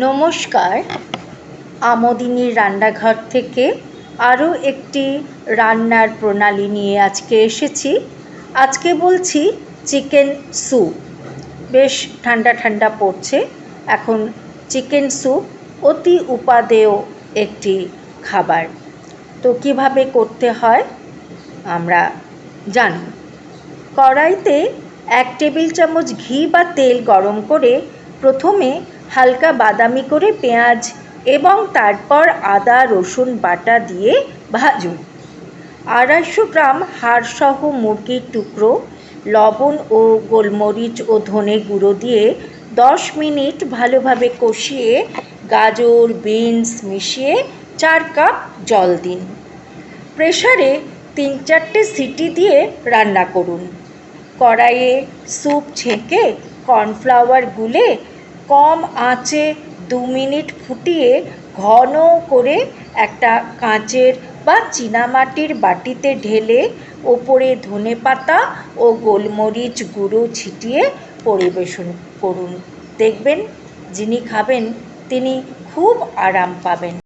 নমস্কার, আমোদিনীর রান্নাঘর থেকে আরও একটি রান্নার প্রণালী নিয়ে আজকে এসেছি। আজকে বলছি চিকেন স্যুপ। বেশ ঠান্ডা ঠান্ডা পড়ছে, এখন চিকেন স্যুপ অতি উপাদেয় একটি খাবার। তো কিভাবে করতে হয় আমরা জানি। কড়াইতে 1 টেবিল চামচ ঘি বা তেল গরম করে প্রথমে হালকা বাদামি করে পেঁয়াজ এবং তারপর আদা রসুন বাটা দিয়ে ভাজুন। 250 গ্রাম হাড়সহ মুরগির টুকরো, লবণ ও গোলমরিচ ও ধনে গুঁড়ো দিয়ে 10 মিনিট ভালোভাবে কষিয়ে গাজর বিনস মিশিয়ে 4 কাপ জল দিন। প্রেসারে 3-4টে সিটি দিয়ে রান্না করুন। কড়াইয়ে স্যুপ ছেঁকে কর্নফ্লাওয়ার গুলে কম আঁচে 2 মিনিট ফুটিয়ে ঘন করে একটা কাঁচের বা চীনামাটির বাটিতে ঢেলে ওপরে ধনেপাতা ও গোলমরিচ গুঁড়ো ছিটিয়ে পরিবেশন করুন। দেখবেন যিনি খাবেন তিনি খুব আরাম পাবেন।